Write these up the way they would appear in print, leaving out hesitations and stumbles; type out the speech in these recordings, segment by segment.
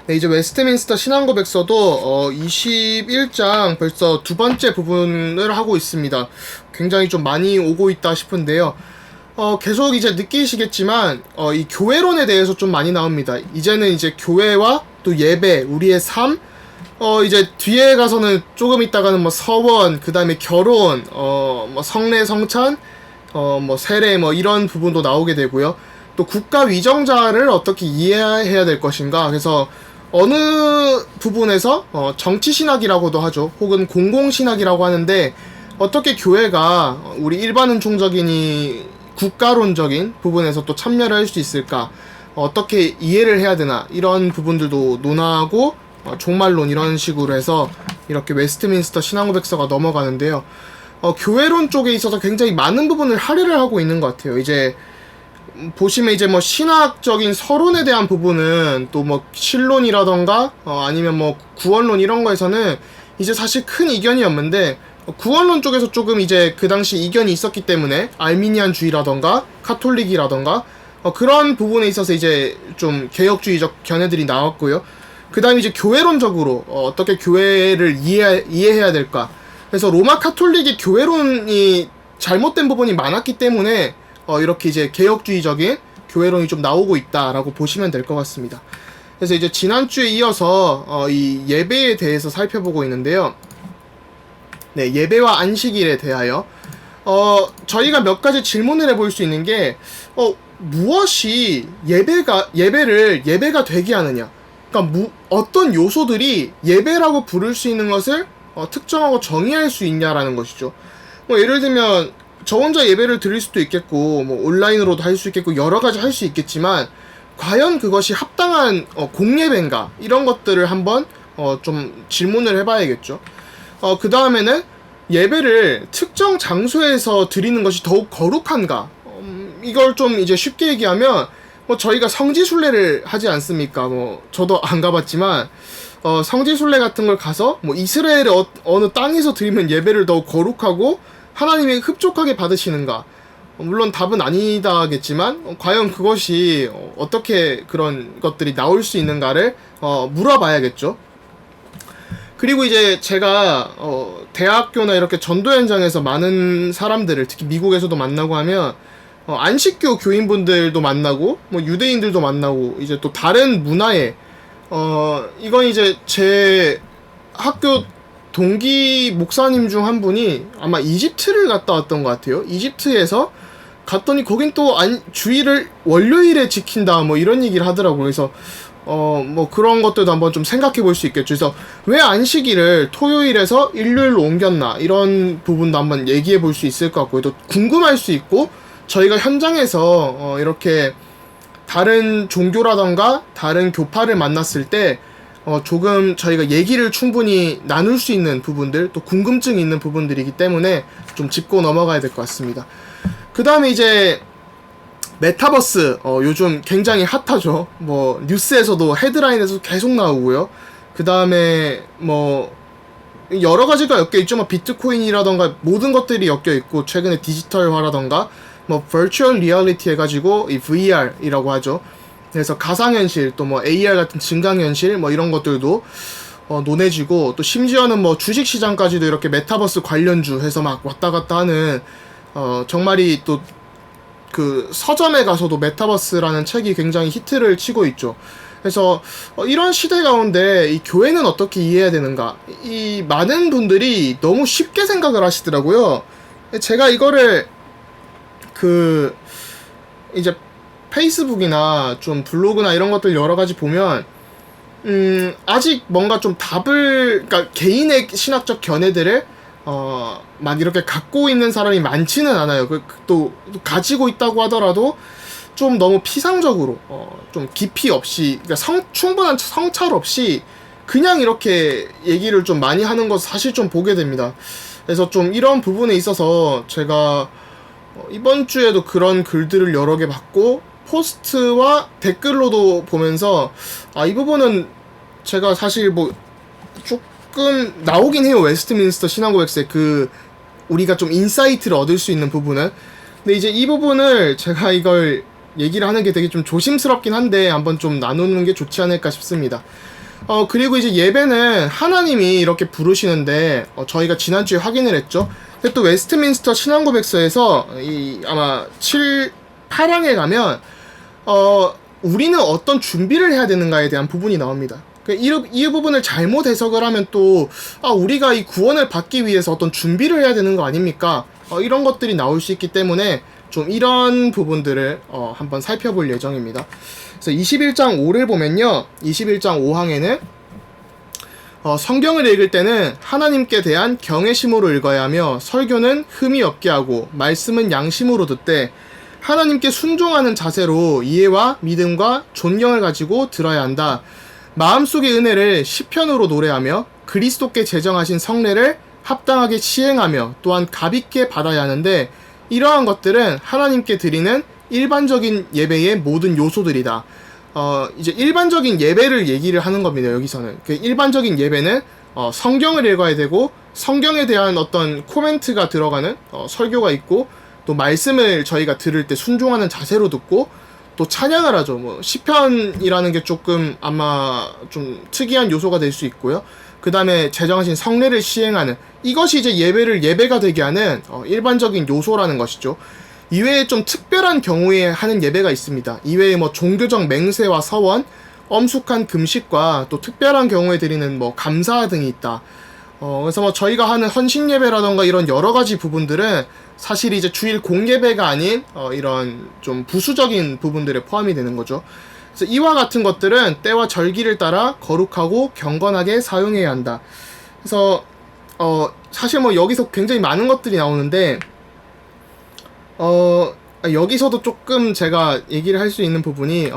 네, 이제 웨스트민스터 신앙고백서도 21장 벌써 두 번째 부분을 하고 있습니다. 굉장히 좀 많이 오고 있다 싶은데요. 계속 이제 느끼시겠지만 이 교회론에 대해서 좀 많이 나옵니다. 이제는 이제 교회와 또 예배, 우리의 삶, 이제 뒤에 가서는 조금 있다가는 뭐 서원, 그 다음에 결혼, 뭐 성례, 성찬, 뭐 세례, 뭐 이런 부분도 나오게 되고요. 또 국가 위정자를 어떻게 이해해야 될 것인가. 그래서 어느 부분에서 정치신학이라고도 하죠. 혹은 공공신학이라고 하는데 어떻게 교회가 우리 일반 은총적인이 국가론적인 부분에서 또 참여를 할 수 있을까, 어떻게 이해를 해야 되나, 이런 부분들도 논하고 종말론 이런 식으로 해서 이렇게 웨스트민스터 신앙고백서가 넘어가는데요. 교회론 쪽에 있어서 굉장히 많은 부분을 할애를 하고 있는 것 같아요. 이제 보시면 이제 뭐 신학적인 서론에 대한 부분은 또 뭐 신론이라던가 아니면 뭐 구원론 이런 거에서는 이제 사실 큰 이견이 없는데, 구원론 쪽에서 조금 이제 그 당시 이견이 있었기 때문에 알미니안주의라던가 카톨릭이라던가 그런 부분에 있어서 이제 좀 개혁주의적 견해들이 나왔고요. 그 다음에 이제 교회론적으로 어떻게 교회를 이해해야 될까. 그래서 로마 카톨릭의 교회론이 잘못된 부분이 많았기 때문에 이렇게 이제 개혁주의적인 교회론이 좀 나오고 있다라고 보시면 될 것 같습니다. 그래서 이제 지난주에 이어서 이 예배에 대해서 살펴보고 있는데요. 네, 예배와 안식일에 대하여 저희가 몇 가지 질문을 해볼 수 있는 게 무엇이 예배가 되게 하느냐. 그러니까 어떤 요소들이 예배라고 부를 수 있는 것을 특정하고 정의할 수 있냐라는 것이죠. 뭐 예를 들면 저 혼자 예배를 드릴 수도 있겠고, 뭐 온라인으로도 할 수 있겠고, 여러 가지 할 수 있겠지만 과연 그것이 합당한 공예배인가, 이런 것들을 한번 좀 질문을 해봐야겠죠. 그 다음에는 예배를 특정 장소에서 드리는 것이 더욱 거룩한가. 이걸 좀 이제 쉽게 얘기하면 뭐 저희가 성지순례를 하지 않습니까? 뭐 저도 안 가봤지만 성지순례 같은 걸 가서 뭐 이스라엘의 어느 땅에서 드리면 예배를 더욱 거룩하고 하나님이 흡족하게 받으시는가? 물론 답은 아니다겠지만 과연 그것이 어떻게 그런 것들이 나올 수 있는가를 물어봐야겠죠. 그리고 이제 제가 대학교나 이렇게 전도 현장에서 많은 사람들을, 특히 미국에서도 만나고 하면 안식교 교인분들도 만나고 뭐 유대인들도 만나고 이제 또 다른 문화에 이건 이제 제 학교 동기 목사님 중 한 분이 아마 이집트를 갔다 왔던 것 같아요. 이집트에서 갔더니 거긴 또 주일을 월요일에 지킨다 뭐 이런 얘기를 하더라고요. 그래서 뭐 그런 것들도 한번 좀 생각해 볼 수 있겠죠. 그래서 왜 안식일을 토요일에서 일요일로 옮겼나, 이런 부분도 한번 얘기해 볼 수 있을 것 같고요. 또 궁금할 수 있고, 저희가 현장에서 이렇게 다른 종교라던가 다른 교파를 만났을 때 조금 저희가 얘기를 충분히 나눌 수 있는 부분들, 또 궁금증이 있는 부분들이기 때문에 좀 짚고 넘어가야 될 것 같습니다. 그 다음에 이제 메타버스, 요즘 굉장히 핫하죠. 뭐 뉴스에서도 헤드라인에서 계속 나오고요. 그 다음에 뭐 여러 가지가 엮여 있죠. 뭐 비트코인이라던가 모든 것들이 엮여 있고, 최근에 디지털화라던가 뭐 버추얼 리얼리티 해가지고 이 VR이라고 하죠. 그래서 가상현실, 또 뭐 AR 같은 증강현실 뭐 이런 것들도 논해지고, 또 심지어는 뭐 주식시장까지도 이렇게 메타버스 관련주 해서 막 왔다 갔다 하는 정말이 또 그 서점에 가서도 메타버스라는 책이 굉장히 히트를 치고 있죠. 그래서 이런 시대 가운데 이 교회는 어떻게 이해해야 되는가, 이 많은 분들이 너무 쉽게 생각을 하시더라고요. 제가 이거를 그 이제 페이스북이나 좀 블로그나 이런 것들 여러 가지 보면 아직 뭔가 좀 그러니까 개인의 신학적 견해들을 막 이렇게 갖고 있는 사람이 많지는 않아요. 또 가지고 있다고 하더라도 좀 너무 피상적으로 좀 깊이 없이, 그러니까 충분한 성찰 없이 그냥 이렇게 얘기를 좀 많이 하는 것 사실 좀 보게 됩니다. 그래서 좀 이런 부분에 있어서 제가 이번 주에도 그런 글들을 여러 개 봤고, 포스트와 댓글로도 보면서 이 부분은 제가 사실 뭐 조금 나오긴 해요. 웨스트민스터 신앙고백서에 우리가 좀 인사이트를 얻을 수 있는 부분은. 근데 이제 이 부분을 제가 이걸 얘기를 하는 게 되게 좀 조심스럽긴 한데 한번 좀 나누는 게 좋지 않을까 싶습니다. 그리고 이제 예배는 하나님이 이렇게 부르시는데, 저희가 지난주에 확인을 했죠. 근데 또 웨스트민스터 신앙고백서에서 아마 8항에 가면, 우리는 어떤 준비를 해야 되는가에 대한 부분이 나옵니다. 이 부분을 잘못 해석을 하면 또, 우리가 이 구원을 받기 위해서 어떤 준비를 해야 되는 거 아닙니까? 이런 것들이 나올 수 있기 때문에 좀 이런 부분들을 한번 살펴볼 예정입니다. 그래서 21장 5를 보면요, 21장 5항에는 성경을 읽을 때는 하나님께 대한 경외심으로 읽어야 하며, 설교는 흠이 없게 하고 말씀은 양심으로 듣되 하나님께 순종하는 자세로 이해와 믿음과 존경을 가지고 들어야 한다. 마음속의 은혜를 시편으로 노래하며 그리스도께 제정하신 성례를 합당하게 시행하며 또한 값있게 받아야 하는데, 이러한 것들은 하나님께 드리는 일반적인 예배의 모든 요소들이다. 이제 일반적인 예배를 얘기를 하는 겁니다. 여기서는 그 일반적인 예배는 성경을 읽어야 되고, 성경에 대한 어떤 코멘트가 들어가는 설교가 있고, 또 말씀을 저희가 들을 때 순종하는 자세로 듣고, 또 찬양을 하죠. 뭐 시편이라는 게 조금 아마 좀 특이한 요소가 될 수 있고요. 그 다음에 제정하신 성례를 시행하는, 이것이 이제 예배가 되게 하는 일반적인 요소라는 것이죠. 이외에 좀 특별한 경우에 하는 예배가 있습니다. 이외에 뭐 종교적 맹세와 서원, 엄숙한 금식과 또 특별한 경우에 드리는 뭐 감사 등이 있다. 그래서 뭐 저희가 하는 헌신 예배라던가 이런 여러 가지 부분들은 사실 이제 주일 공예배가 아닌 이런 좀 부수적인 부분들에 포함이 되는 거죠. 그래서 이와 같은 것들은 때와 절기를 따라 거룩하고 경건하게 사용해야 한다. 그래서 사실 뭐 여기서 굉장히 많은 것들이 나오는데, 여기서도 조금 제가 얘기를 할 수 있는 부분이,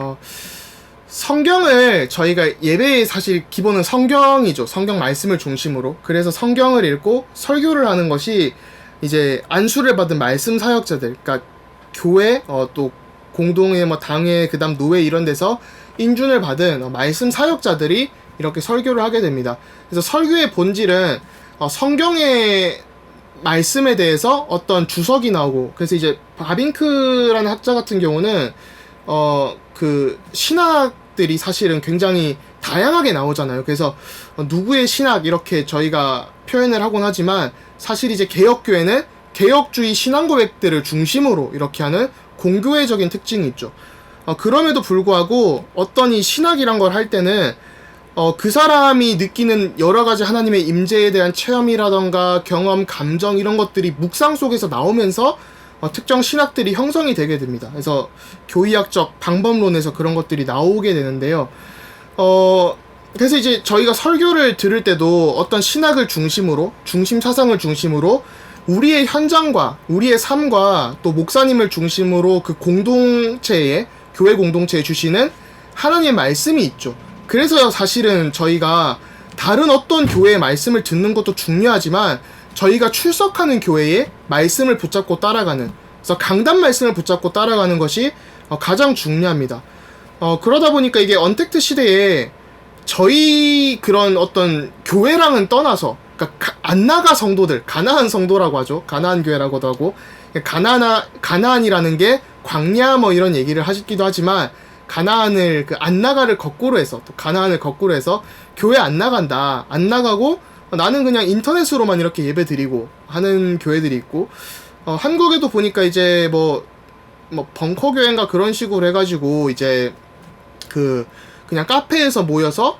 성경을 저희가 예배의 사실 기본은 성경이죠. 성경 말씀을 중심으로. 그래서 성경을 읽고 설교를 하는 것이 이제 안수를 받은 말씀 사역자들, 그러니까 교회, 또 공동회, 뭐 당회, 그다음 노회 이런 데서 인준을 받은 말씀 사역자들이 이렇게 설교를 하게 됩니다. 그래서 설교의 본질은 성경의 말씀에 대해서 어떤 주석이 나오고, 그래서 이제 바빙크라는 학자 같은 경우는 그 신학들이 사실은 굉장히 다양하게 나오잖아요. 그래서 누구의 신학 이렇게 저희가 표현을 하곤 하지만, 사실 이제 개혁교회는 개혁주의 신앙고백들을 중심으로 이렇게 하는 공교회적인 특징이 있죠. 그럼에도 불구하고 어떤 이 신학이란 걸 할 때는 그 사람이 느끼는 여러 가지 하나님의 임재에 대한 체험이라던가 경험, 감정 이런 것들이 묵상 속에서 나오면서 특정 신학들이 형성이 되게 됩니다. 그래서 교의학적 방법론에서 그런 것들이 나오게 되는데요. 그래서 이제 저희가 설교를 들을 때도 어떤 신학을 중심으로, 중심 사상을 중심으로 우리의 현장과 우리의 삶과 또 목사님을 중심으로 그 공동체에, 교회 공동체에 주시는 하나님의 말씀이 있죠. 그래서 사실은 저희가 다른 어떤 교회의 말씀을 듣는 것도 중요하지만, 저희가 출석하는 교회의 말씀을 붙잡고 따라가는, 그래서 강단 말씀을 붙잡고 따라가는 것이 가장 중요합니다. 그러다 보니까 이게 언택트 시대에 저희 그런 어떤 교회랑은 떠나서, 그러니까 안나가 성도들, 가나안 성도라고 하죠. 가나안 교회라고도 하고, 가나안이라는 게 광야 뭐 이런 얘기를 하시기도 하지만, 가나안을 그 안 나가를 거꾸로 해서, 또 가나안을 거꾸로 해서 교회 안 나간다, 안 나가고 나는 그냥 인터넷으로만 이렇게 예배 드리고 하는 교회들이 있고, 한국에도 보니까 이제 뭐 벙커 교회인가 그런 식으로 해가지고 이제 그냥 카페에서 모여서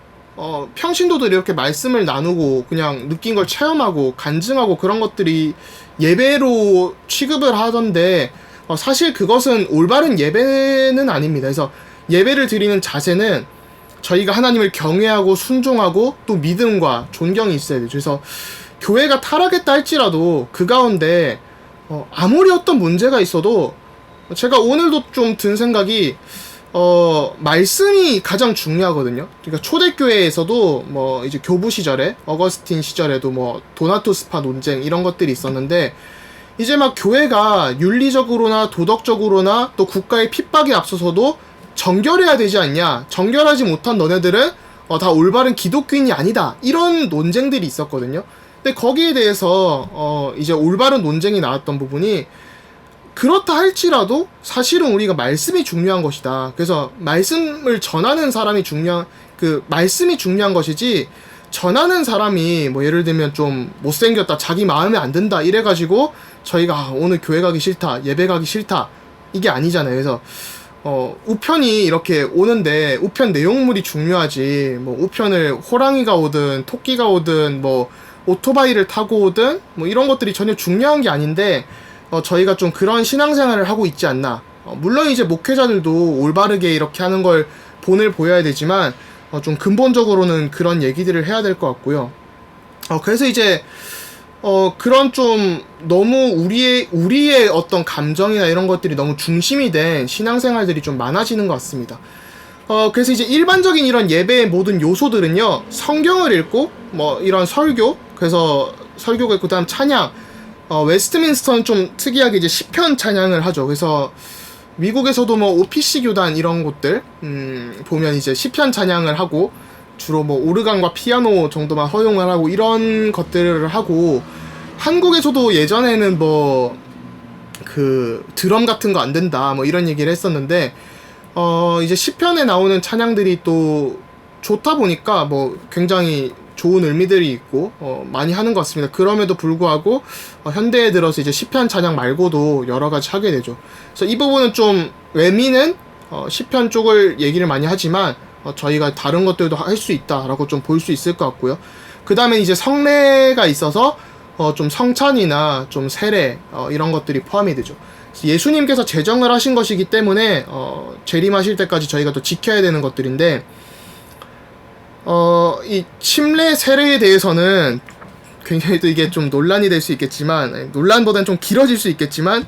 평신도들이 이렇게 말씀을 나누고 그냥 느낀 걸 체험하고 간증하고 그런 것들이 예배로 취급을 하던데, 사실 그것은 올바른 예배는 아닙니다. 그래서 예배를 드리는 자세는 저희가 하나님을 경외하고 순종하고 또 믿음과 존경이 있어야 되죠. 그래서 교회가 타락했다 할지라도 그 가운데 아무리 어떤 문제가 있어도, 제가 오늘도 좀 든 생각이 말씀이 가장 중요하거든요. 그러니까 초대교회에서도 뭐 이제 교부 시절에, 어거스틴 시절에도 뭐 도나투스파 논쟁 이런 것들이 있었는데, 이제 막 교회가 윤리적으로나 도덕적으로나 또 국가의 핍박에 앞서서도 정결해야 되지 않냐, 정결하지 못한 너네들은 다 올바른 기독교인이 아니다, 이런 논쟁들이 있었거든요. 근데 거기에 대해서 이제 올바른 논쟁이 나왔던 부분이, 그렇다 할지라도 사실은 우리가 말씀이 중요한 것이다. 그래서 말씀을 전하는 사람이 중요한, 그 말씀이 중요한 것이지, 전하는 사람이 뭐 예를 들면 좀 못생겼다, 자기 마음에 안 든다 이래가지고 저희가 오늘 교회 가기 싫다, 예배 가기 싫다, 이게 아니잖아요. 그래서 우편이 이렇게 오는데 우편 내용물이 중요하지, 뭐 우편을 호랑이가 오든 토끼가 오든 뭐 오토바이를 타고 오든 뭐 이런 것들이 전혀 중요한 게 아닌데, 저희가 좀 그런 신앙생활을 하고 있지 않나. 물론 이제 목회자들도 올바르게 이렇게 하는 걸 본을 보여야 되지만, 좀 근본적으로는 그런 얘기들을 해야 될 것 같고요. 그래서 이제 그런 좀 너무 우리의 어떤 감정이나 이런 것들이 너무 중심이 된 신앙생활들이 좀 많아지는 것 같습니다. 그래서 이제 일반적인 이런 예배의 모든 요소들은요, 성경을 읽고 뭐 이런 설교, 그래서 설교가 있고 그다음 찬양, 웨스트민스터는 좀 특이하게 이제 시편 찬양을 하죠. 그래서 미국에서도 뭐 OPC 교단 이런 곳들 보면 이제 시편 찬양을 하고, 주로 뭐 오르간과 피아노 정도만 허용을 하고 이런 것들을 하고, 한국에서도 예전에는 뭐 그 드럼 같은 거 안 된다 뭐 이런 얘기를 했었는데, 이제 시편에 나오는 찬양들이 또 좋다 보니까 뭐 굉장히 좋은 의미들이 있고 많이 하는 것 같습니다. 그럼에도 불구하고 현대에 들어서 이제 시편 찬양 말고도 여러 가지 하게 되죠. 그래서 이 부분은 좀 외미는 시편 쪽을 얘기를 많이 하지만 저희가 다른 것들도 할 수 있다라고 좀 볼 수 있을 것 같고요. 그 다음에 이제 성례가 있어서 좀 성찬이나 좀 세례 이런 것들이 포함이 되죠. 예수님께서 제정을 하신 것이기 때문에 재림하실 때까지 저희가 또 지켜야 되는 것들인데, 이 침례 세례에 대해서는 굉장히 또 이게 좀 논란이 될 수 있겠지만, 논란보다는 좀 길어질 수 있겠지만,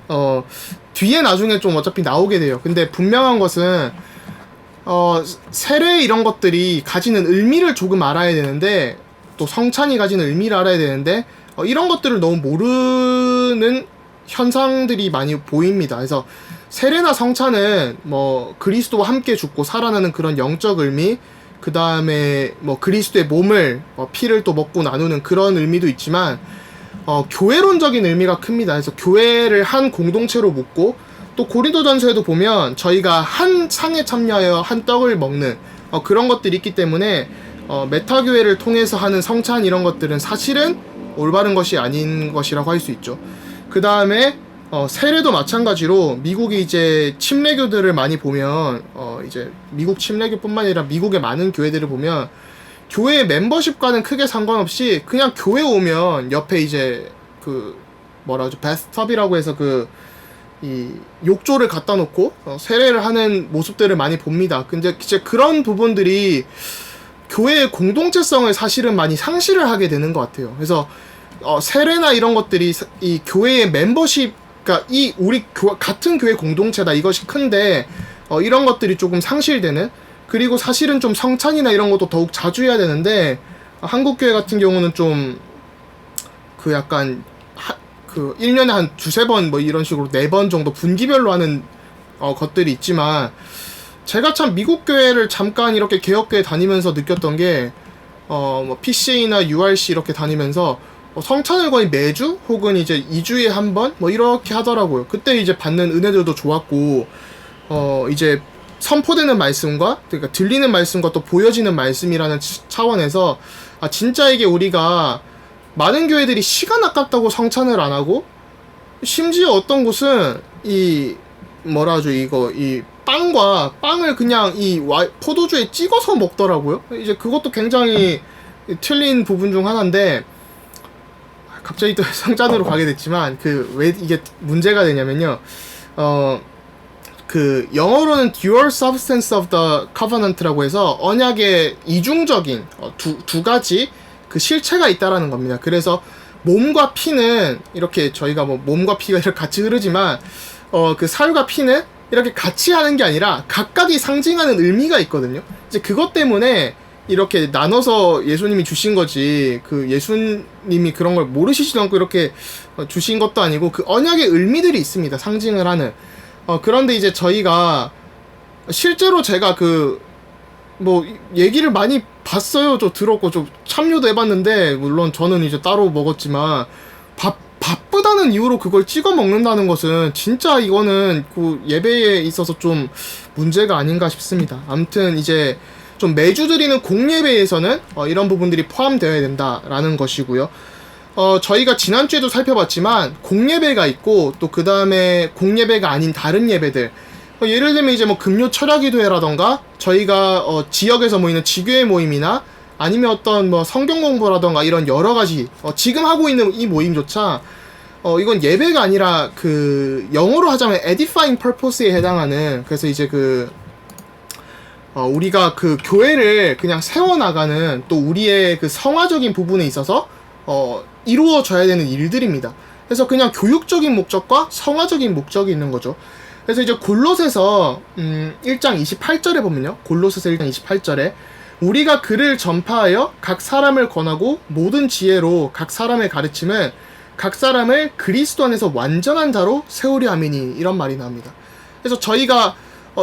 뒤에 나중에 좀 어차피 나오게 돼요. 근데 분명한 것은 세례 이런 것들이 가지는 의미를 조금 알아야 되는데, 또 성찬이 가지는 의미를 알아야 되는데, 이런 것들을 너무 모르는 현상들이 많이 보입니다. 그래서 세례나 성찬은 뭐 그리스도와 함께 죽고 살아나는 그런 영적 의미, 그 다음에 뭐 그리스도의 몸을 피를 또 먹고 나누는 그런 의미도 있지만, 교회론적인 의미가 큽니다. 그래서 교회를 한 공동체로 묶고, 또 고린도전서에도 보면 저희가 한 상에 참여하여 한 떡을 먹는 그런 것들이 있기 때문에, 메타교회를 통해서 하는 성찬 이런 것들은 사실은 올바른 것이 아닌 것이라고 할 수 있죠. 그 다음에 세례도 마찬가지로 미국이 이제 침례교들을 많이 보면, 이제 미국 침례교뿐만 아니라 미국의 많은 교회들을 보면 교회 멤버십과는 크게 상관없이 그냥 교회 오면 옆에 이제 그 뭐라 하죠, 베스트탑이라고 해서 그 이 욕조를 갖다 놓고 세례를 하는 모습들을 많이 봅니다. 근데 이제 그런 부분들이 교회의 공동체성을 사실은 많이 상실을 하게 되는 것 같아요. 그래서 세례나 이런 것들이 이 교회의 멤버십, 그러니까 이 우리 같은 교회 공동체다 이것이 큰데, 이런 것들이 조금 상실되는, 그리고 사실은 좀 성찬이나 이런 것도 더욱 자주 해야 되는데, 한국 교회 같은 경우는 좀 그 약간 그 1년에 한 두세 번 뭐 이런 식으로 4번 정도 분기별로 하는 것들이 있지만, 제가 참 미국 교회를 잠깐 이렇게 개혁교회 다니면서 느꼈던 게, 뭐 PCA나 URC 이렇게 다니면서 성찬을 거의 매주 혹은 이제 2주에 한 번 뭐 이렇게 하더라고요. 그때 이제 받는 은혜들도 좋았고, 이제 선포되는 말씀과, 그러니까 들리는 말씀과 또 보여지는 말씀이라는 차원에서, 진짜 이게 우리가 많은 교회들이 시간 아깝다고 성찬을 안 하고, 심지어 어떤 곳은 이 뭐라 하죠, 이거 이 빵을 그냥 이 포도주에 찍어서 먹더라고요. 이제 그것도 굉장히 틀린 부분 중 하나인데, 갑자기 또 성찬으로 가게 됐지만, 그 왜 이게 문제가 되냐면요, 그 영어로는 dual substance of the covenant라고 해서 언약의 이중적인 두 가지 그 실체가 있다라는 겁니다. 그래서 몸과 피는 이렇게 저희가 뭐 몸과 피가 이렇게 같이 흐르지만, 그 살과 피는 이렇게 같이 하는 게 아니라 각각이 상징하는 의미가 있거든요. 이제 그것 때문에 이렇게 나눠서 예수님이 주신 거지, 그 예수님이 그런 걸 모르시지도 않고 이렇게 주신 것도 아니고, 그 언약의 의미들이 있습니다. 상징을 하는. 그런데 이제 저희가 실제로 제가 뭐 얘기를 많이 봤어요. 저 들었고 좀 참여도 해봤는데, 물론 저는 이제 따로 먹었지만, 바쁘다는 이유로 그걸 찍어 먹는다는 것은 진짜 이거는 그 예배에 있어서 좀 문제가 아닌가 싶습니다. 아무튼 이제 좀 매주 드리는 공예배에서는 이런 부분들이 포함되어야 된다라는 것이고요. 저희가 지난주에도 살펴봤지만 공예배가 있고 또 그 다음에 공예배가 아닌 다른 예배들, 예를 들면 이제 뭐 금요 철야기도회라던가 저희가 지역에서 모이는 지교회 모임이나 아니면 어떤 뭐 성경 공부라던가 이런 여러 가지 지금 하고 있는 이 모임조차 이건 예배가 아니라 그 영어로 하자면 edifying purpose에 해당하는, 그래서 이제 우리가 그 교회를 그냥 세워나가는 또 우리의 그 성화적인 부분에 있어서 이루어져야 되는 일들입니다. 그래서 그냥 교육적인 목적과 성화적인 목적이 있는 거죠. 그래서 이제 골로새서 1장 28절에 보면요, 골로새서 1장 28절에 우리가 그를 전파하여 각 사람을 권하고 모든 지혜로 각 사람을 가르침은 각 사람을 그리스도 안에서 완전한 자로 세우려 함이니, 이런 말이 나옵니다. 그래서 저희가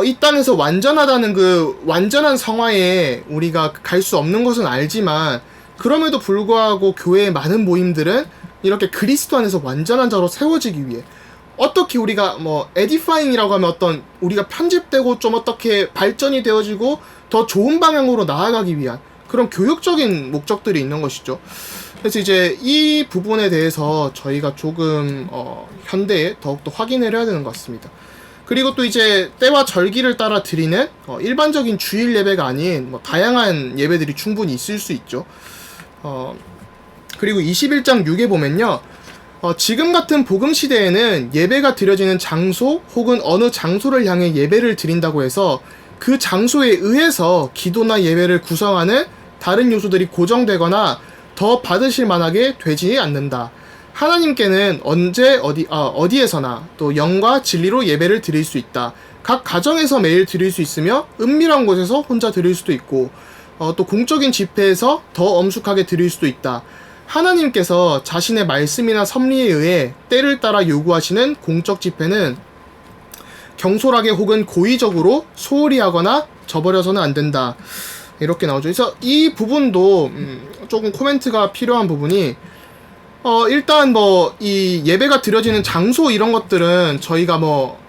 이 땅에서 완전하다는 그 완전한 성화에 우리가 갈 수 없는 것은 알지만, 그럼에도 불구하고 교회의 많은 모임들은 이렇게 그리스도 안에서 완전한 자로 세워지기 위해 어떻게 우리가 뭐 에디파잉이라고 하면 어떤 우리가 편집되고 좀 어떻게 발전이 되어지고 더 좋은 방향으로 나아가기 위한 그런 교육적인 목적들이 있는 것이죠. 그래서 이제 이 부분에 대해서 저희가 조금 현대에 더욱더 확인을 해야 되는 것 같습니다. 그리고 또 이제 때와 절기를 따라 드리는 일반적인 주일 예배가 아닌 뭐 다양한 예배들이 충분히 있을 수 있죠. 그리고 21장 6에 보면요, 지금 같은 복음 시대에는 예배가 드려지는 장소 혹은 어느 장소를 향해 예배를 드린다고 해서 그 장소에 의해서 기도나 예배를 구성하는 다른 요소들이 고정되거나 더 받으실 만하게 되지 않는다. 하나님께는 언제 어디에서나 또 영과 진리로 예배를 드릴 수 있다. 각 가정에서 매일 드릴 수 있으며 은밀한 곳에서 혼자 드릴 수도 있고 또 공적인 집회에서 더 엄숙하게 드릴 수도 있다. 하나님께서 자신의 말씀이나 섭리에 의해 때를 따라 요구하시는 공적 집회는 경솔하게 혹은 고의적으로 소홀히 하거나 저버려서는 안 된다. 이렇게 나오죠. 그래서 이 부분도 조금 코멘트가 필요한 부분이, 일단 뭐 이 예배가 드려지는 장소 이런 것들은 저희가 뭐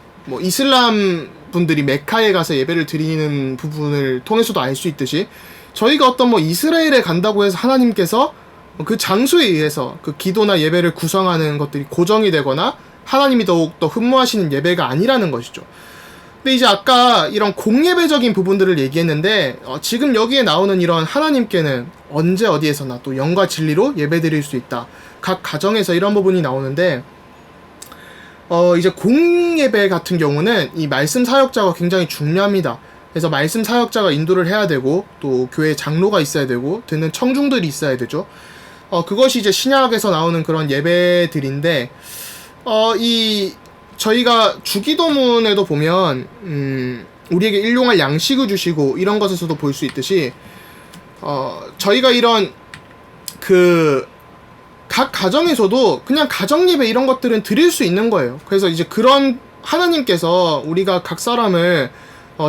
이슬람 분들이 메카에 가서 예배를 드리는 부분을 통해서도 알 수 있듯이, 저희가 어떤 뭐 이스라엘에 간다고 해서 하나님께서 그 장소에 의해서 그 기도나 예배를 구성하는 것들이 고정이 되거나 하나님이 더욱더 흠모하시는 예배가 아니라는 것이죠. 근데 이제 아까 이런 공예배적인 부분들을 얘기했는데, 지금 여기에 나오는 이런 하나님께는 언제 어디에서나 또 영과 진리로 예배드릴 수 있다. 각 가정에서 이런 부분이 나오는데, 이제 공예배 같은 경우는 이 말씀 사역자가 굉장히 중요합니다. 그래서 말씀 사역자가 인도를 해야 되고 또 교회 장로가 있어야 되고 듣는 청중들이 있어야 되죠. 그것이 이제 신약에서 나오는 그런 예배들인데, 저희가 주기도문에도 보면 우리에게 일용할 양식을 주시고 이런 것에서도 볼 수 있듯이 저희가 이런 각 가정에서도 그냥 가정 예배 이런 것들은 드릴 수 있는 거예요. 그래서 이제 그런 하나님께서 우리가 각 사람을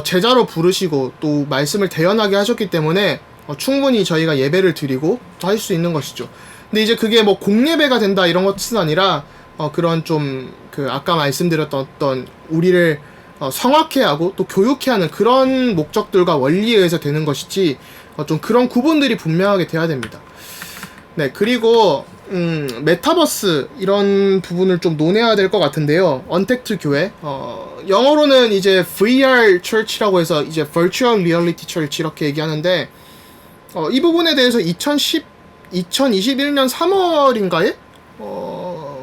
제자로 부르시고 또 말씀을 대연하게 하셨기 때문에 충분히 저희가 예배를 드리고 할 수 있는 것이죠. 근데 이제 그게 뭐 공예배가 된다 이런 것은 아니라 그런 좀 아까 말씀드렸던 어떤 우리를 성악해 하고 또 교육해 하는 그런 목적들과 원리에 의해서 되는 것이지, 좀 그런 구분들이 분명하게 돼야 됩니다. 네, 그리고 메타버스 이런 부분을 좀 논해야 될 것 같은데요. 언택트 교회, 영어로는 이제 VR Church라고 해서 이제 Virtual Reality Church 이렇게 얘기하는데, 이 부분에 대해서 2021년 3월인가에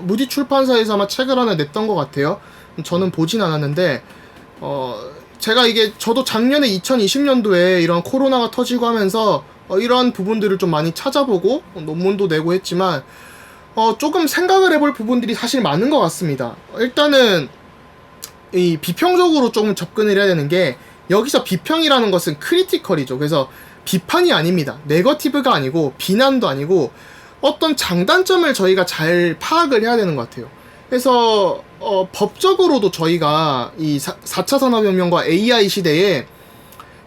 무디 출판사에서 아마 책을 하나 냈던 것 같아요. 저는 보진 않았는데, 저도 작년에 2020년도에 이런 코로나가 터지고 하면서 이런 부분들을 좀 많이 찾아보고 논문도 내고 했지만 조금 생각을 해볼 부분들이 사실 많은 것 같습니다. 일단은 이 비평적으로 조금 접근을 해야 되는 게, 여기서 비평이라는 것은 크리티컬이죠. 그래서 비판이 아닙니다. 네거티브가 아니고 비난도 아니고 어떤 장단점을 저희가 잘 파악을 해야 되는 것 같아요. 그래서 법적으로도 저희가 이 4차 산업혁명과 AI 시대에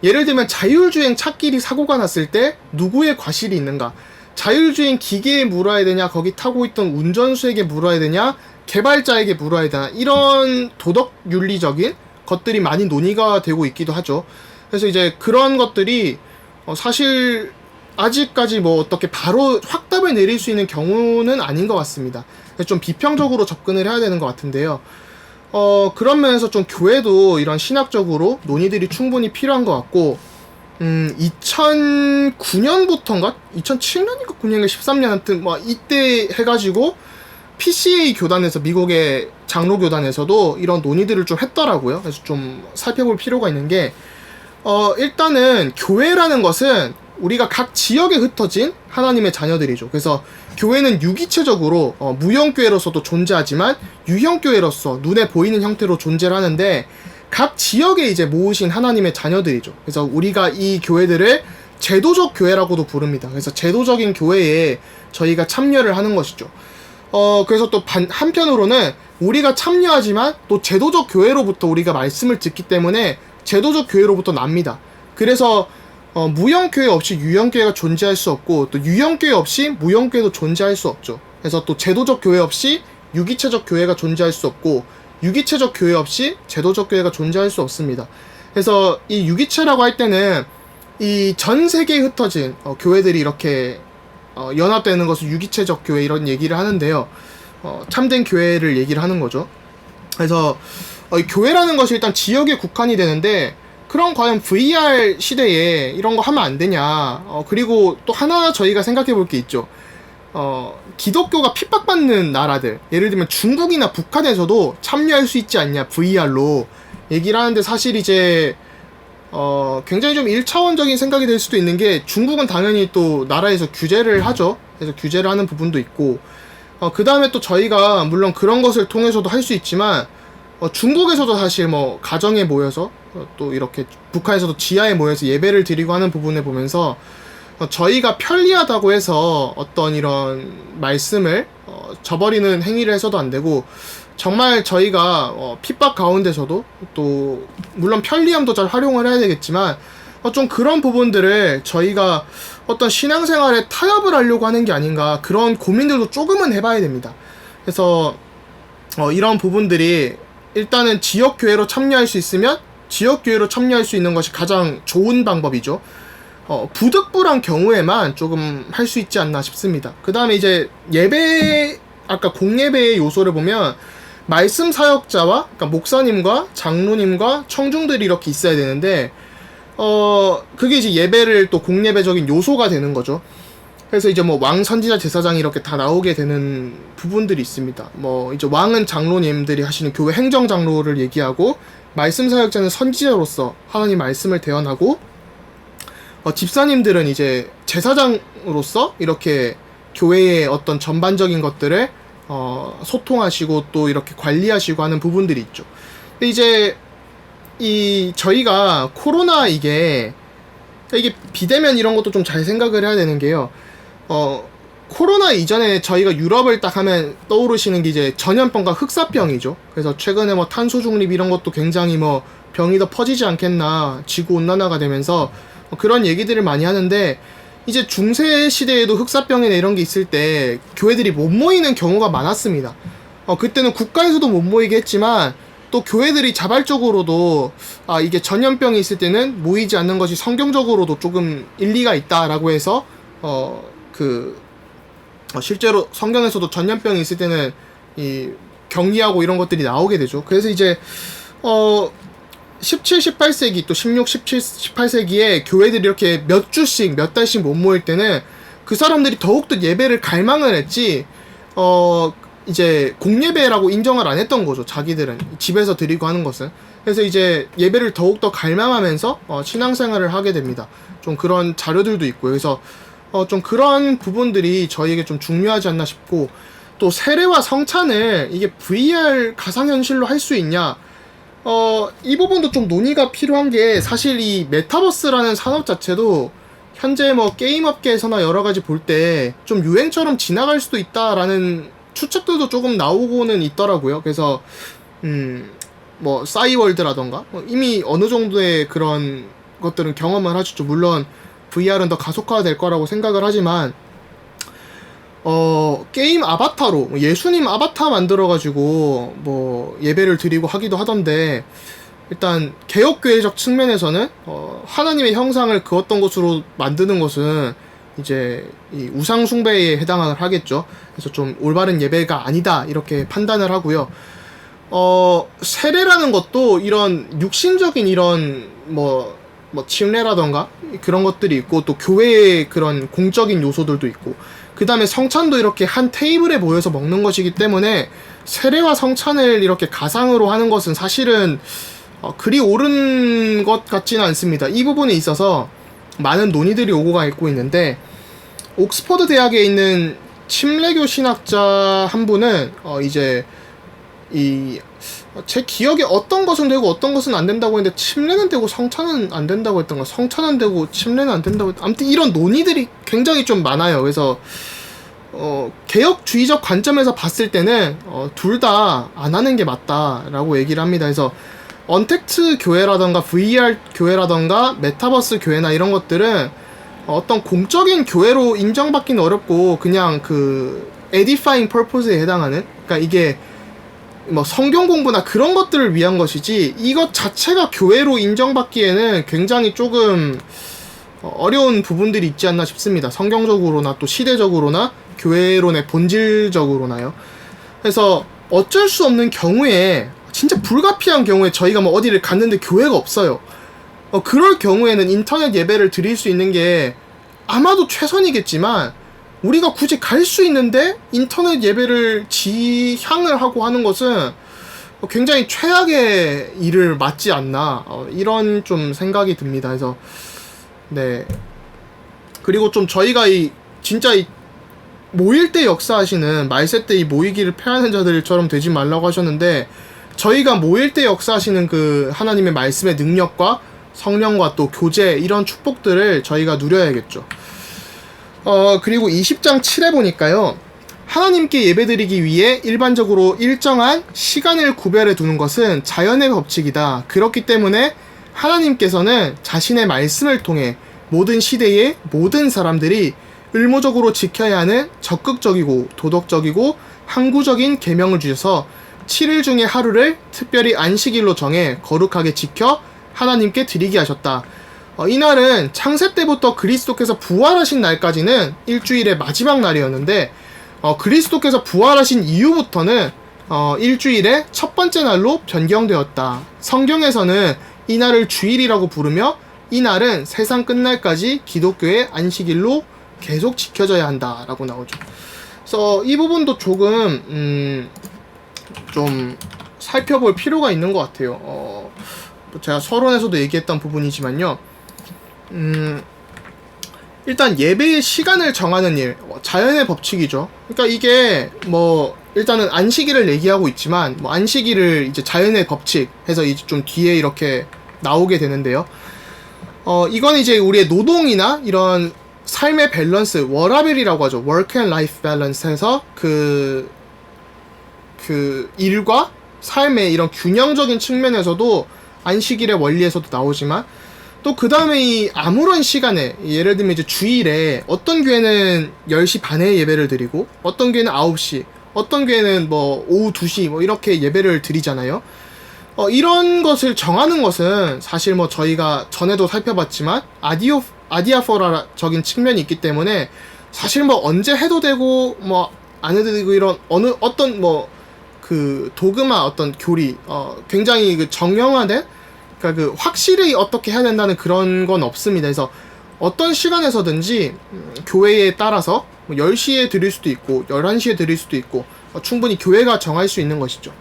예를 들면 자율주행 찻길이 사고가 났을 때 누구의 과실이 있는가, 자율주행 기계에 물어야 되냐, 거기 타고 있던 운전수에게 물어야 되냐, 개발자에게 물어야 되나, 이런 도덕 윤리적인 것들이 많이 논의가 되고 있기도 하죠. 그래서 이제 그런 것들이 사실 아직까지 뭐 어떻게 바로 확답을 내릴 수 있는 경우는 아닌 것 같습니다. 좀 비평적으로 접근을 해야 되는 것 같은데요. 그런 면에서 좀 교회도 이런 신학적으로 논의들이 충분히 필요한 것 같고, 2009년부터인가? 2007년인가 9년인가 13년 하여튼 뭐 이때 해가지고 PCA 교단에서, 미국의 장로 교단에서도 이런 논의들을 좀 했더라고요. 그래서 좀 살펴볼 필요가 있는 게, 일단은 교회라는 것은 우리가 각 지역에 흩어진 하나님의 자녀들이죠. 그래서 교회는 유기체적으로 무형교회로서도 존재하지만 유형교회로서 눈에 보이는 형태로 존재를 하는데, 각 지역에 이제 모으신 하나님의 자녀들이죠. 그래서 우리가 이 교회들을 제도적 교회라고도 부릅니다. 그래서 제도적인 교회에 저희가 참여를 하는 것이죠. 그래서 또 한편으로는 우리가 참여하지만 또 제도적 교회로부터 우리가 말씀을 듣기 때문에 제도적 교회로부터 납니다. 그래서 무형교회 없이 유형교회가 존재할 수 없고, 또 유형교회 없이 무형교회도 존재할 수 없죠. 그래서 또 제도적 교회 없이 유기체적 교회가 존재할 수 없고, 유기체적 교회 없이 제도적 교회가 존재할 수 없습니다. 그래서 이 유기체라고 할 때는 이 전 세계에 흩어진 교회들이 이렇게 연합되는 것을 유기체적 교회 이런 얘기를 하는데요. 참된 교회를 얘기를 하는 거죠. 그래서 이 교회라는 것이 일단 지역에 국한이 되는데, 그럼 과연 VR 시대에 이런 거 하면 안 되냐. 그리고 또 하나 저희가 생각해 볼 게 있죠. 기독교가 핍박받는 나라들, 예를 들면 중국이나 북한에서도 참여할 수 있지 않냐, VR로 얘기를 하는데, 사실 이제 굉장히 좀 1차원적인 생각이 될 수도 있는 게, 중국은 당연히 또 나라에서 규제를 하죠. 그래서 규제를 하는 부분도 있고, 그 다음에 또 저희가 물론 그런 것을 통해서도 할 수 있지만, 중국에서도 사실 뭐 가정에 모여서 또 이렇게 북한에서도 지하에 모여서 예배를 드리고 하는 부분을 보면서, 저희가 편리하다고 해서 어떤 이런 말씀을 저버리는 행위를 해서도 안 되고, 정말 저희가 핍박 가운데서도 또 물론 편리함도 잘 활용을 해야 되겠지만, 좀 그런 부분들을 저희가 어떤 신앙생활에 타협을 하려고 하는 게 아닌가, 그런 고민들도 조금은 해봐야 됩니다. 그래서 이런 부분들이 일단은 지역교회로 참여할 수 있으면 지역교회로 참여할 수 있는 것이 가장 좋은 방법이죠. 부득불한 경우에만 조금 할 수 있지 않나 싶습니다. 그 다음에 이제 예배, 아까 공예배의 요소를 보면 말씀 사역자와, 그러니까 목사님과 장로님과 청중들이 이렇게 있어야 되는데, 그게 이제 예배를 또 공예배적인 요소가 되는 거죠. 그래서 이제 뭐 왕, 선지자, 제사장이 이렇게 다 나오게 되는 부분들이 있습니다. 뭐 이제 왕은 장로님들이 하시는 교회 행정장로를 얘기하고, 말씀 사역자는 선지자로서 하나님 말씀을 대언하고, 집사님들은 이제 제사장으로서 이렇게 교회의 어떤 전반적인 것들을 소통하시고 또 이렇게 관리하시고 하는 부분들이 있죠. 근데 이제 저희가 코로나 이게 비대면 이런 것도 좀 잘 생각을 해야 되는 게요. 코로나 이전에 저희가 유럽을 딱 하면 떠오르시는 게 이제 전염병과 흑사병이죠. 그래서 최근에 뭐 탄소 중립 이런 것도 굉장히 뭐 병이 더 퍼지지 않겠나, 지구 온난화가 되면서 그런 얘기들을 많이 하는데, 이제 중세 시대에도 흑사병이나 이런 게 있을 때 교회들이 못 모이는 경우가 많았습니다. 그때는 국가에서도 못 모이게 했지만, 또 교회들이 자발적으로도 이게 전염병이 있을 때는 모이지 않는 것이 성경적으로도 조금 일리가 있다라고 해서 실제로 성경에서도 전염병이 있을 때는 격리하고 이런 것들이 나오게 되죠. 그래서 이제 17, 18세기 또 16, 17, 18세기에 교회들이 이렇게 몇 주씩 몇 달씩 못 모일 때는 그 사람들이 더욱더 예배를 갈망을 했지, 이제 공예배라고 인정을 안 했던 거죠. 자기들은 집에서 드리고 하는 것은. 그래서 이제 예배를 더욱더 갈망하면서 신앙생활을 하게 됩니다. 좀 그런 자료들도 있고요. 그래서 좀 그런 부분들이 저희에게 좀 중요하지 않나 싶고, 또 세례와 성찬을 이게 VR 가상현실로 할 수 있냐, 이 부분도 좀 논의가 필요한 게, 사실 이 메타버스라는 산업 자체도 현재 뭐 게임 업계에서나 여러 가지 볼 때 좀 유행처럼 지나갈 수도 있다라는 추측들도 조금 나오고는 있더라고요. 그래서 뭐 싸이월드라던가 이미 어느 정도의 그런 것들은 경험을 하셨죠. 물론 VR은 더 가속화될 거라고 생각을 하지만, 게임 아바타로 예수님 아바타 만들어가지고 뭐 예배를 드리고 하기도 하던데, 일단 개혁교회적 측면에서는 하나님의 형상을 그었던 것으로 만드는 것은 이제 이 우상 숭배에 해당을 하겠죠. 그래서 좀 올바른 예배가 아니다 이렇게 판단을 하고요. 세례라는 것도 이런 육신적인 이런 뭐 침례라던가 그런 것들이 있고, 또 교회의 그런 공적인 요소들도 있고, 그 다음에 성찬도 이렇게 한 테이블에 모여서 먹는 것이기 때문에 세례와 성찬을 이렇게 가상으로 하는 것은 사실은 그리 옳은 것 같지는 않습니다. 이 부분에 있어서 많은 논의들이 오고 가 있고 있는데, 옥스퍼드 대학에 있는 침례교 신학자 한 분은 이제 제 기억에 어떤 것은 되고 어떤 것은 안 된다고 했는데 침례는 되고 성찬은 안 된다고 했던 거, 성찬은 되고 침례는 안 된다고 아무튼 이런 논의들이 굉장히 좀 많아요. 그래서 개혁주의적 관점에서 봤을 때는 둘 다 안 하는 게 맞다라고 얘기를 합니다. 그래서 언택트 교회라던가 VR 교회라던가 메타버스 교회나 이런 것들은 어떤 공적인 교회로 인정받기는 어렵고, 그냥 그 edifying purpose에 해당하는, 그러니까 이게 뭐 성경 공부나 그런 것들을 위한 것이지 이것 자체가 교회로 인정받기에는 굉장히 조금 어려운 부분들이 있지 않나 싶습니다. 성경적으로나 또 시대적으로나 교회론의 본질적으로나요. 그래서 어쩔 수 없는 경우에, 진짜 불가피한 경우에 저희가 뭐 어디를 갔는데 교회가 없어요. 그럴 경우에는 인터넷 예배를 드릴 수 있는 게 아마도 최선이겠지만, 우리가 굳이 갈 수 있는데 인터넷 예배를 지향을 하고 하는 것은 굉장히 최악의 일을 맞지 않나, 이런 좀 생각이 듭니다. 그래서 네, 그리고 좀 저희가 진짜 모일 때 역사하시는 말세 때 이 모이기를 패하는 자들처럼 되지 말라고 하셨는데, 저희가 모일 때 역사하시는 그 하나님의 말씀의 능력과 성령과 또 교제, 이런 축복들을 저희가 누려야겠죠. 그리고 20장 7에 보니까요, 하나님께 예배드리기 위해 일반적으로 일정한 시간을 구별해 두는 것은 자연의 법칙이다. 그렇기 때문에 하나님께서는 자신의 말씀을 통해 모든 시대의 모든 사람들이 의무적으로 지켜야 하는 적극적이고 도덕적이고 항구적인 계명을 주셔서 7일 중에 하루를 특별히 안식일로 정해 거룩하게 지켜 하나님께 드리게 하셨다. 이날은 창세 때부터 그리스도께서 부활하신 날까지는 일주일의 마지막 날이었는데, 그리스도께서 부활하신 이후부터는 일주일의 첫 번째 날로 변경되었다. 성경에서는 이 날을 주일이라고 부르며 이 날은 세상 끝날까지 기독교의 안식일로 계속 지켜져야 한다라고 나오죠. 그래서 이 부분도 조금 좀 살펴볼 필요가 있는 것 같아요. 제가 서론에서도 얘기했던 부분이지만요. 일단 예배의 시간을 정하는 일, 자연의 법칙이죠. 그러니까 이게 뭐 일단은 안식일을 얘기하고 있지만, 뭐 안식일을 이제 자연의 법칙 해서 이제 좀 뒤에 이렇게 나오게 되는데요. 이건 이제 우리의 노동이나 이런 삶의 밸런스, 워라밸이라고 하죠. work and life balance 해서 그 일과 삶의 이런 균형적인 측면에서도 안식일의 원리에서도 나오지만, 또 그 다음에 이 아무런 시간에, 예를 들면 이제 주일에 어떤 교회는 10시 반에 예배를 드리고 어떤 교회는 9시, 어떤 교회는 뭐 오후 2시 뭐 이렇게 예배를 드리잖아요. 이런 것을 정하는 것은 사실 뭐 저희가 전에도 살펴봤지만 아디아포라적인 측면이 있기 때문에 사실 뭐 언제 해도 되고 뭐 안 해도 되고, 이런 어떤 뭐 그 도그마, 어떤 교리, 굉장히 그 정형화된, 그러니까 그 확실히 어떻게 해야 된다는 그런 건 없습니다. 그래서 어떤 시간에서든지 교회에 따라서 뭐 10시에 드릴 수도 있고 11시에 드릴 수도 있고 충분히 교회가 정할 수 있는 것이죠.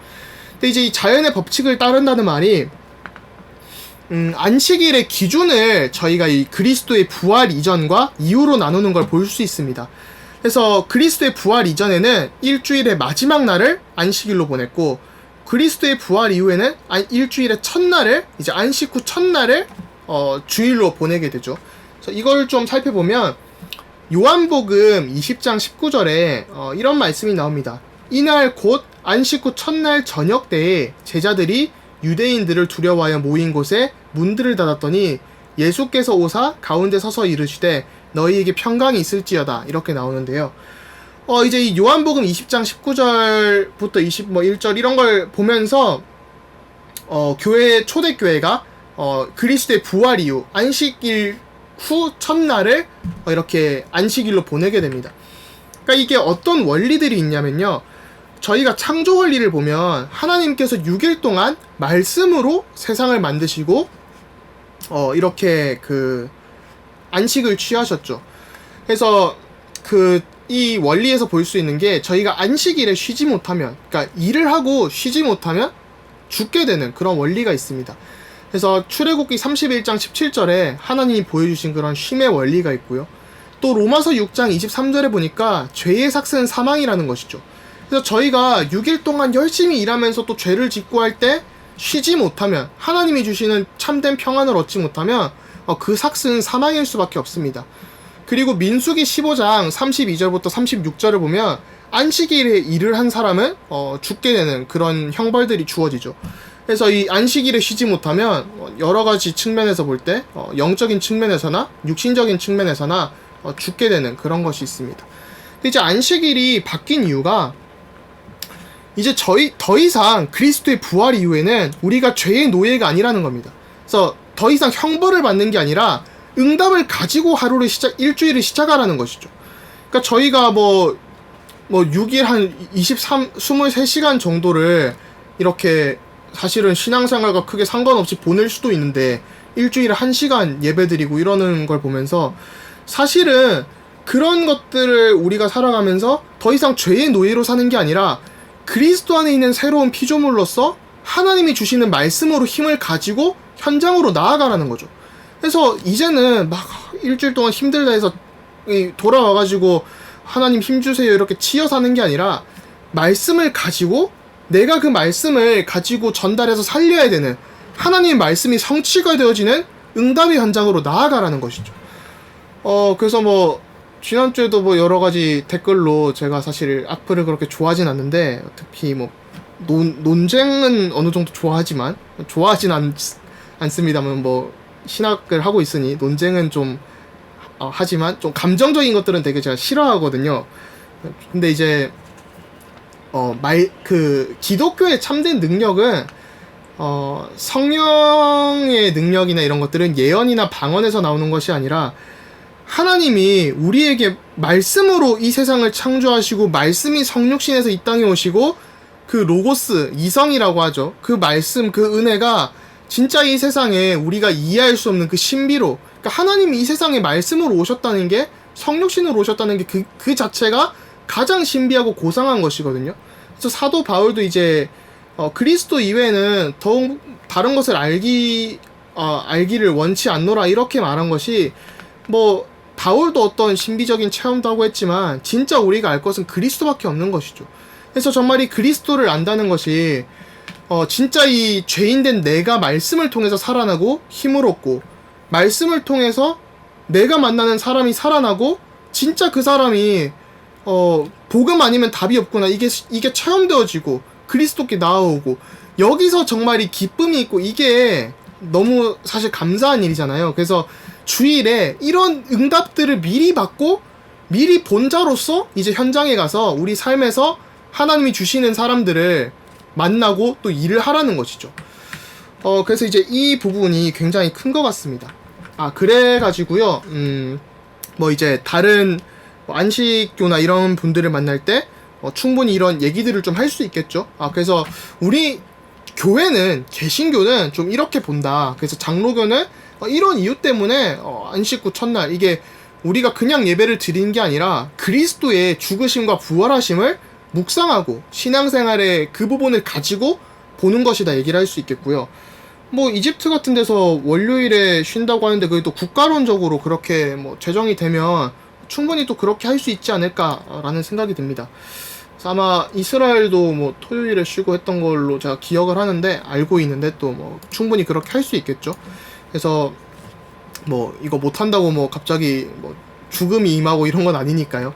근데 이제 이 자연의 법칙을 따른다는 말이 안식일의 기준을 저희가 이 그리스도의 부활 이전과 이후로 나누는 걸 볼 수 있습니다. 그래서 그리스도의 부활 이전에는 일주일의 마지막 날을 안식일로 보냈고, 그리스도의 부활 이후에는 일주일의 첫날을, 이제 안식 후 첫날을 주일로 보내게 되죠. 그래서 이걸 좀 살펴보면 요한복음 20장 19절에 이런 말씀이 나옵니다. 이날 곧 안식 후 첫날 저녁 때에 제자들이 유대인들을 두려워하여 모인 곳에 문들을 닫았더니 예수께서 오사 가운데 서서 이르시되 너희에게 평강이 있을지어다, 이렇게 나오는데요. 이제 이 요한복음 20장 19절부터 21절 이런 걸 보면서 교회 초대교회가 그리스도의 부활 이후 안식일 후 첫날을 이렇게 안식일로 보내게 됩니다. 그러니까 이게 어떤 원리들이 있냐면요. 저희가 창조 원리를 보면 하나님께서 6일 동안 말씀으로 세상을 만드시고 이렇게 그 안식을 취하셨죠. 그래서 이 원리에서 볼 수 있는 게 저희가 안식일에 쉬지 못하면, 그러니까 일을 하고 쉬지 못하면 죽게 되는 그런 원리가 있습니다. 그래서 출애굽기 31장 17절에 하나님이 보여주신 그런 쉼의 원리가 있고요. 또 로마서 6장 23절에 보니까 죄의 삭스는 사망이라는 것이죠. 그래서 저희가 6일 동안 열심히 일하면서 또 죄를 짓고 할 때 쉬지 못하면, 하나님이 주시는 참된 평안을 얻지 못하면 그 삭스는 사망일 수밖에 없습니다. 그리고 민수기 15장 32절부터 36절을 보면 안식일에 일을 한 사람은 죽게 되는 그런 형벌들이 주어지죠. 그래서 이 안식일에 쉬지 못하면 여러 가지 측면에서 볼 때 영적인 측면에서나 육신적인 측면에서나 죽게 되는 그런 것이 있습니다. 근데 이제 안식일이 바뀐 이유가 이제 더 이상 그리스도의 부활 이후에는 우리가 죄의 노예가 아니라는 겁니다. 그래서 더 이상 형벌을 받는 게 아니라 응답을 가지고 일주일을 시작하라는 것이죠. 그러니까 저희가 뭐 6일 한 23시간 정도를 이렇게 사실은 신앙생활과 크게 상관없이 보낼 수도 있는데 일주일에 1시간 예배드리고 이러는 걸 보면서 사실은 그런 것들을 우리가 살아가면서 더 이상 죄의 노예로 사는 게 아니라 그리스도 안에 있는 새로운 피조물로서 하나님이 주시는 말씀으로 힘을 가지고 현장으로 나아가라는 거죠. 그래서 이제는 막 일주일 동안 힘들다 해서 돌아와가지고 하나님 힘주세요 이렇게 치여 사는 게 아니라 말씀을 가지고 내가 그 말씀을 가지고 전달해서 살려야 되는 하나님의 말씀이 성취가 되어지는 응답의 현장으로 나아가라는 것이죠. 그래서 뭐 지난주에도 뭐 여러 가지 댓글로 제가 사실 악플을 그렇게 좋아하진 않는데 특히 뭐 논쟁은 어느 정도 좋아하진 않습니다만 뭐 신학을 하고 있으니 논쟁은 좀 하지만 좀 감정적인 것들은 되게 제가 싫어하거든요. 근데 이제 기독교의 참된 능력은 성령의 능력이나 이런 것들은 예언이나 방언에서 나오는 것이 아니라 하나님이 우리에게 말씀으로 이 세상을 창조하시고 말씀이 성육신에서 이 땅에 오시고 그 로고스, 이성이라고 하죠. 그 말씀, 그 은혜가 진짜 이 세상에 우리가 이해할 수 없는 그 신비로, 그러니까 하나님이 이 세상에 말씀으로 오셨다는 게, 성육신으로 오셨다는 게 그 자체가 가장 신비하고 고상한 것이거든요. 그래서 사도 바울도 이제 그리스도 이외에는 더욱 다른 것을 알기를 원치 않노라 이렇게 말한 것이, 뭐 바울도 어떤 신비적인 체험도 하고 했지만 진짜 우리가 알 것은 그리스도밖에 없는 것이죠. 그래서 정말 이 그리스도를 안다는 것이 진짜 이 죄인된 내가 말씀을 통해서 살아나고 힘을 얻고, 말씀을 통해서 내가 만나는 사람이 살아나고 진짜 그 사람이 복음 아니면 답이 없구나 이게 체험되어지고 그리스도께 나아오고, 여기서 정말 이 기쁨이 있고 이게 너무 사실 감사한 일이잖아요. 그래서 주일에 이런 응답들을 미리 받고 미리 본 자로서 이제 현장에 가서 우리 삶에서 하나님이 주시는 사람들을 만나고 또 일을 하라는 것이죠. 그래서 이제 이 부분이 굉장히 큰 것 같습니다. 그래가지고요, 뭐 이제 다른 안식교나 이런 분들을 만날 때 충분히 이런 얘기들을 좀 할 수 있겠죠. 그래서 우리 교회는, 개신교는 좀 이렇게 본다. 그래서 장로교는 이런 이유 때문에 안식구 첫날 이게 우리가 그냥 예배를 드리는 게 아니라 그리스도의 죽으심과 부활하심을 묵상하고 신앙생활의 그 부분을 가지고 보는 것이다 얘기를 할 수 있겠고요. 뭐 이집트 같은 데서 월요일에 쉰다고 하는데 그게 또 국가론적으로 그렇게 뭐 제정이 되면 충분히 또 그렇게 할 수 있지 않을까라는 생각이 듭니다. 그래서 아마 이스라엘도 뭐 토요일에 쉬고 했던 걸로 제가 기억을 하는데, 알고 있는데 또 뭐 충분히 그렇게 할 수 있겠죠. 그래서 뭐 이거 못한다고 뭐 갑자기 뭐 죽음이 임하고 이런 건 아니니까요.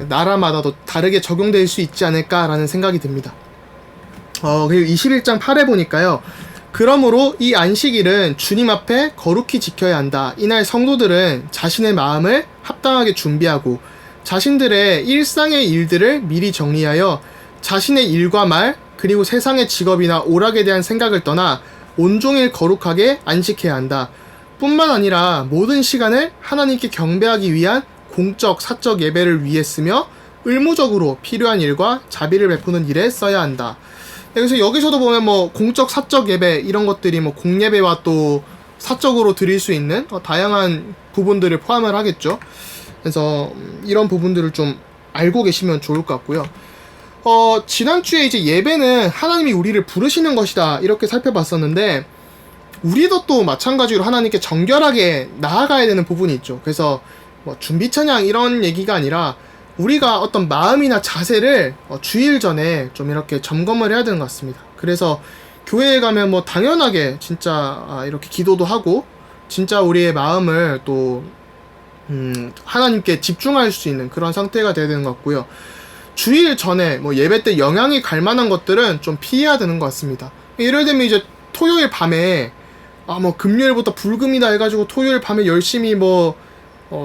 나라마다도 다르게 적용될 수 있지 않을까라는 생각이 듭니다. 그리고 21장 8에 보니까요. 그러므로 이 안식일은 주님 앞에 거룩히 지켜야 한다. 이날 성도들은 자신의 마음을 합당하게 준비하고 자신들의 일상의 일들을 미리 정리하여 자신의 일과 말 그리고 세상의 직업이나 오락에 대한 생각을 떠나 온종일 거룩하게 안식해야 한다. 뿐만 아니라 모든 시간을 하나님께 경배하기 위한 공적, 사적 예배를 위해 쓰며 의무적으로 필요한 일과 자비를 베푸는 일에 써야 한다. 그래서 여기서도 보면 뭐 공적, 사적 예배 이런 것들이 뭐 공예배와 또 사적으로 드릴 수 있는 다양한 부분들을 포함을 하겠죠. 그래서 이런 부분들을 좀 알고 계시면 좋을 것 같고요. 지난주에 이제 예배는 하나님이 우리를 부르시는 것이다 이렇게 살펴봤었는데, 우리도 또 마찬가지로 하나님께 정결하게 나아가야 되는 부분이 있죠. 그래서 뭐 준비 찬양 이런 얘기가 아니라 우리가 어떤 마음이나 자세를 주일 전에 좀 이렇게 점검을 해야 되는 것 같습니다. 그래서 교회에 가면 뭐 당연하게 진짜 이렇게 기도도 하고 진짜 우리의 마음을 또 하나님께 집중할 수 있는 그런 상태가 돼야 되는 것 같고요. 주일 전에 뭐 예배 때 영향이 갈 만한 것들은 좀 피해야 되는 것 같습니다. 예를 들면 이제 토요일 밤에 뭐 금요일부터 불금이다 해가지고 토요일 밤에 열심히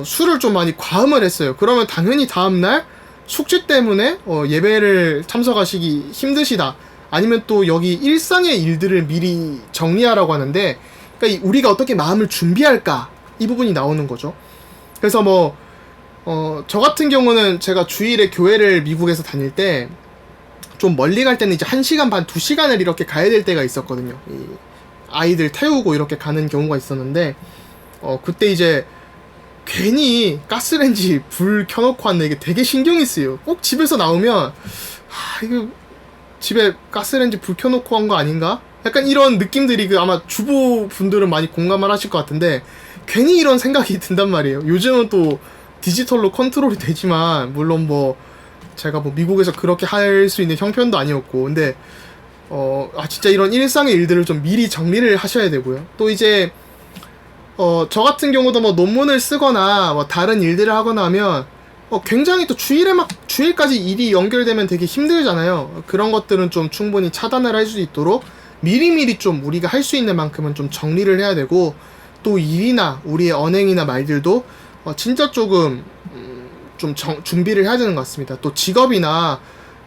술을 좀 많이 과음을 했어요. 그러면 당연히 다음날 숙제 때문에 예배를 참석하시기 힘드시다. 아니면 또 여기 일상의 일들을 미리 정리하라고 하는데, 그러니까 우리가 어떻게 마음을 준비할까 이 부분이 나오는 거죠. 그래서 저 같은 경우는 제가 주일에 교회를 미국에서 다닐 때 좀 멀리 갈 때는 이제 1시간 반, 2시간을 이렇게 가야 될 때가 있었거든요. 아이들 태우고 이렇게 가는 경우가 있었는데, 그때 이제 괜히 가스레인지 불 켜놓고 왔네. 이게 되게 신경이 쓰여요. 꼭 집에서 나오면 이거 집에 가스레인지 불 켜놓고 한 거 아닌가? 약간 이런 느낌들이 아마 주부분들은 많이 공감을 하실 것 같은데, 괜히 이런 생각이 든단 말이에요. 요즘은 또 디지털로 컨트롤이 되지만, 물론 제가 미국에서 그렇게 할 수 있는 형편도 아니었고, 근데 진짜 이런 일상의 일들을 좀 미리 정리를 하셔야 되고요. 또 이제 저 같은 경우도 논문을 쓰거나 다른 일들을 하거나 하면 굉장히 또 주일까지 일이 연결되면 되게 힘들잖아요. 그런 것들은 좀 충분히 차단을 할 수 있도록 미리미리 좀 우리가 할 수 있는 만큼은 좀 정리를 해야 되고, 또 일이나 우리의 언행이나 말들도 진짜 조금 좀 준비를 해야 되는 것 같습니다. 또 직업이나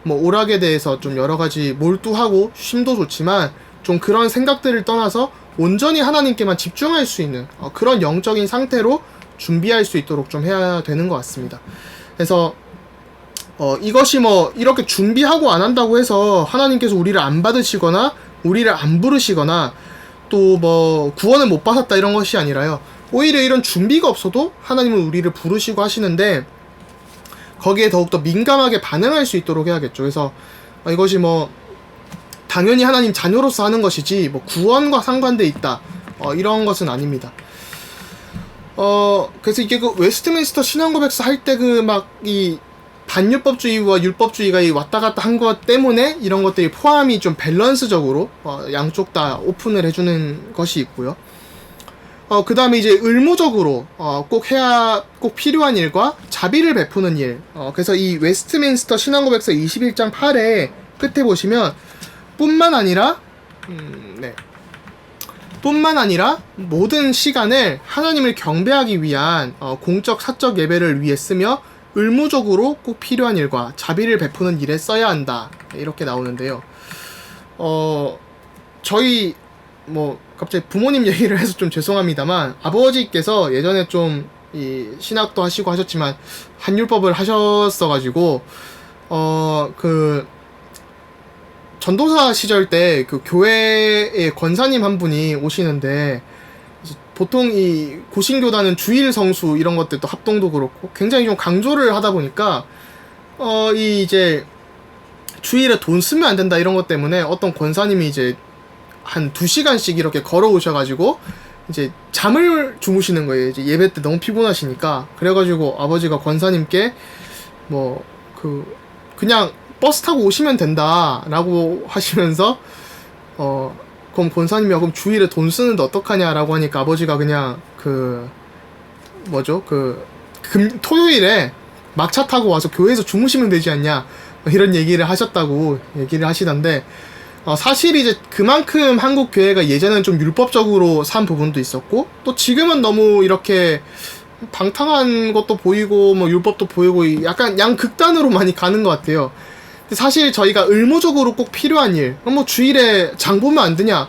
오락에 대해서 좀 여러 가지 몰두하고 쉼도 좋지만 좀 그런 생각들을 떠나서 온전히 하나님께만 집중할 수 있는 그런 영적인 상태로 준비할 수 있도록 좀 해야 되는 것 같습니다. 그래서 이것이 이렇게 준비하고 안 한다고 해서 하나님께서 우리를 안 받으시거나 우리를 안 부르시거나 또 구원을 못 받았다 이런 것이 아니라요. 오히려 이런 준비가 없어도 하나님은 우리를 부르시고 하시는데, 거기에 더욱더 민감하게 반응할 수 있도록 해야겠죠. 그래서 이것이 당연히 하나님 자녀로서 하는 것이지 구원과 상관돼 있다 이런 것은 아닙니다. 그래서 이게 웨스트민스터 신앙고백서 할 때 이 반율법주의와 율법주의가 왔다 갔다 한 것 때문에 이런 것들이 포함이 좀 밸런스적으로 양쪽 다 오픈을 해주는 것이 있고요. 그 다음에 이제 의무적으로 꼭 필요한 일과 자비를 베푸는 일. 그래서 이 웨스트민스터 신앙고백서 21장 8회 끝에 보시면 뿐만 아니라 모든 시간을 하나님을 경배하기 위한 공적 사적 예배를 위해 쓰며 의무적으로 꼭 필요한 일과 자비를 베푸는 일에 써야 한다 이렇게 나오는데요. 저희 갑자기 부모님 얘기를 해서 좀 죄송합니다만, 아버지께서 예전에 좀 이 신학도 하시고 하셨지만 한율법을 하셨어가지고 전도사 시절 때 교회에 권사님 한 분이 오시는데, 보통 이 고신교단은 주일 성수 이런 것들도 합동도 그렇고 굉장히 좀 강조를 하다 보니까 이제 주일에 돈 쓰면 안 된다 이런 것 때문에 어떤 권사님이 이제 한 2시간씩 이렇게 걸어오셔가지고 이제 잠을 주무시는 거예요. 이제 예배 때 너무 피곤하시니까. 그래가지고 아버지가 권사님께 그냥 버스 타고 오시면 된다라고 하시면서 그럼 권사님이 그럼 주일에 돈 쓰는데 어떡하냐라고 하니까 아버지가 그냥 토요일에 막차 타고 와서 교회에서 주무시면 되지 않냐 이런 얘기를 하셨다고 얘기를 하시던데, 사실 이제 그만큼 한국 교회가 예전에는 좀 율법적으로 산 부분도 있었고, 또 지금은 너무 이렇게 방탕한 것도 보이고 율법도 보이고 약간 양극단으로 많이 가는 것 같아요. 근데 사실 저희가 의무적으로 꼭 필요한 일, 뭐 주일에 장 보면 안 되냐?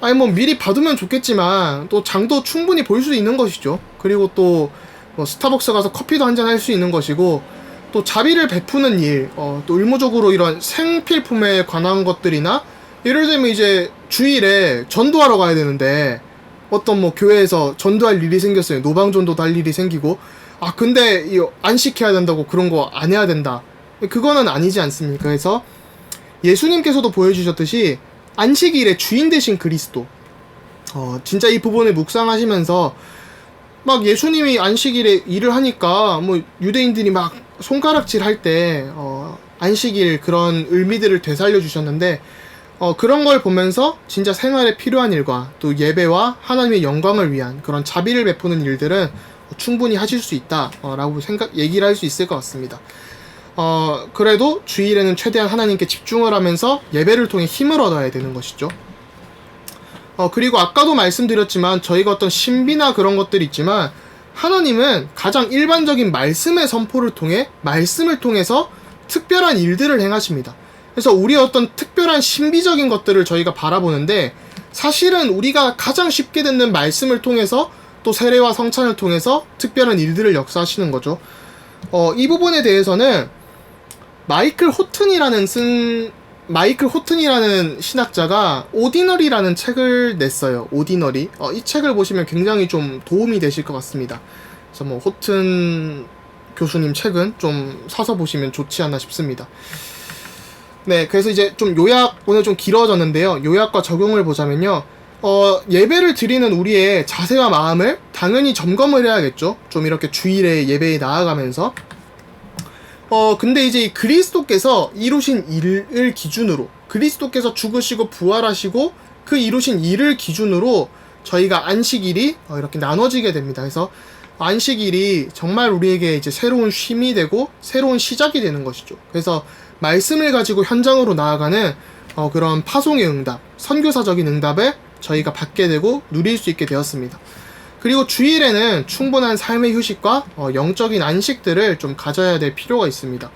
아니 뭐 미리 봐두면 좋겠지만 또 장도 충분히 볼 수 있는 것이죠. 그리고 또 뭐 스타벅스 가서 커피도 한잔 할 수 있는 것이고, 또 자비를 베푸는 일, 또 의무적으로 이런 생필품에 관한 것들이나, 예를 들면 이제 주일에 전도하러 가야 되는데 어떤 뭐 교회에서 전도할 일이 생겼어요. 노방전도도 할 일이 생기고, 아 근데 이 안식해야 된다고 그런 거 안 해야 된다, 그거는 아니지 않습니까? 그래서 예수님께서도 보여주셨듯이 안식일의 주인 되신 그리스도, 진짜 이 부분을 묵상하시면서 막 예수님이 안식일에 일을 하니까 뭐 유대인들이 막 손가락질 할 때 안식일 그런 의미들을 되살려 주셨는데, 그런 걸 보면서 진짜 생활에 필요한 일과 또 예배와 하나님의 영광을 위한 그런 자비를 베푸는 일들은 충분히 하실 수 있다 라고 얘기를 할 수 있을 것 같습니다. 그래도 주일에는 최대한 하나님께 집중을 하면서 예배를 통해 힘을 얻어야 되는 것이죠. 그리고 아까도 말씀드렸지만 저희가 어떤 신비나 그런 것들이 있지만, 하나님은 가장 일반적인 말씀의 선포를 통해, 말씀을 통해서 특별한 일들을 행하십니다. 그래서 우리의 어떤 특별한 신비적인 것들을 저희가 바라보는데, 사실은 우리가 가장 쉽게 듣는 말씀을 통해서, 또 세례와 성찬을 통해서 특별한 일들을 역사하시는 거죠. 이 부분에 대해서는 마이클 호튼이라는 신학자가 오디너리라는 책을 냈어요. 오디너리. 이 책을 보시면 굉장히 좀 도움이 되실 것 같습니다. 그래서 뭐 호튼 교수님 책은 좀 사서 보시면 좋지 않나 싶습니다. 네, 그래서 이제 좀 오늘 좀 길어졌는데요. 요약과 적용을 보자면요. 예배를 드리는 우리의 자세와 마음을 당연히 점검을 해야겠죠. 좀 이렇게 주일에 예배에 나아가면서. 근데 이제 그리스도께서 이루신 일을 기준으로, 그리스도께서 죽으시고 부활하시고 그 이루신 일을 기준으로 저희가 안식일이 이렇게 나눠지게 됩니다. 그래서 안식일이 정말 우리에게 이제 새로운 쉼이 되고 새로운 시작이 되는 것이죠. 그래서 말씀을 가지고 현장으로 나아가는 그런 파송의 응답, 선교사적인 응답을 저희가 받게 되고 누릴 수 있게 되었습니다. 그리고 주일에는 충분한 삶의 휴식과 영적인 안식들을 좀 가져야 될 필요가 있습니다.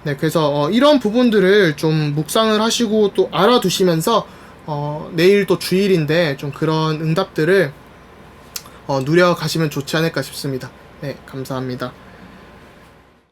네, 그래서 이런 부분들을 좀 묵상을 하시고 또 알아두시면서 내일 또 주일인데 좀 그런 응답들을 누려가시면 좋지 않을까 싶습니다. 네, 감사합니다.